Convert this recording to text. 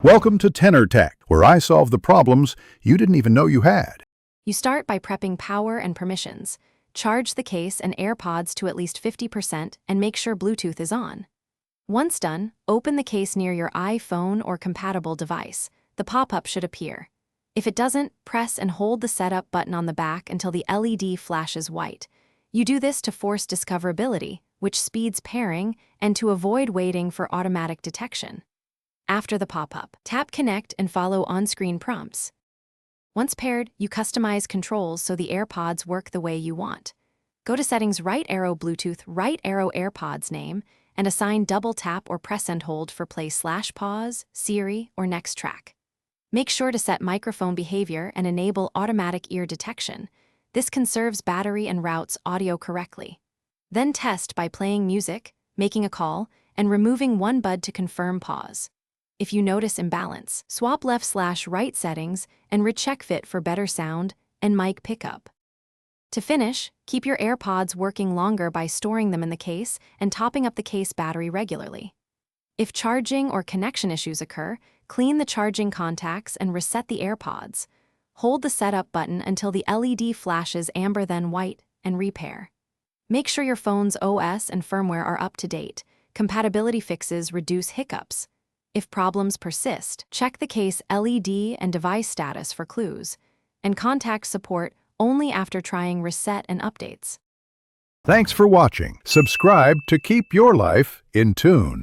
Welcome to Tenor Tech, where I solve the problems you didn't even know you had. You start by prepping power and permissions. Charge the case and AirPods to at least 50% and make sure Bluetooth is on. Once done, open the case near your iPhone or compatible device. The pop-up should appear. If it doesn't, press and hold the setup button on the back until the LED flashes white. You do this to force discoverability, which speeds pairing, and to avoid waiting for automatic detection. After the pop-up, tap Connect and follow on-screen prompts. Once paired, you customize controls so the AirPods work the way you want. Go to Settings, right arrow Bluetooth, right arrow AirPods name, and assign double tap or press and hold for play/pause, Siri, or next track. Make sure to set microphone behavior and enable automatic ear detection. This conserves battery and routes audio correctly. Then test by playing music, making a call, and removing one bud to confirm pause. If you notice imbalance, swap left/right settings and recheck fit for better sound and mic pickup. To finish, keep your AirPods working longer by storing them in the case and topping up the case battery regularly. If charging or connection issues occur, clean the charging contacts and reset the AirPods. Hold the setup button until the LED flashes amber then white and repair. Make sure your phone's OS and firmware are up to date. Compatibility fixes reduce hiccups. If problems persist, check the case LED and device status for clues, and contact support only after trying reset and updates. Thanks for watching. Subscribe to keep your life in tune.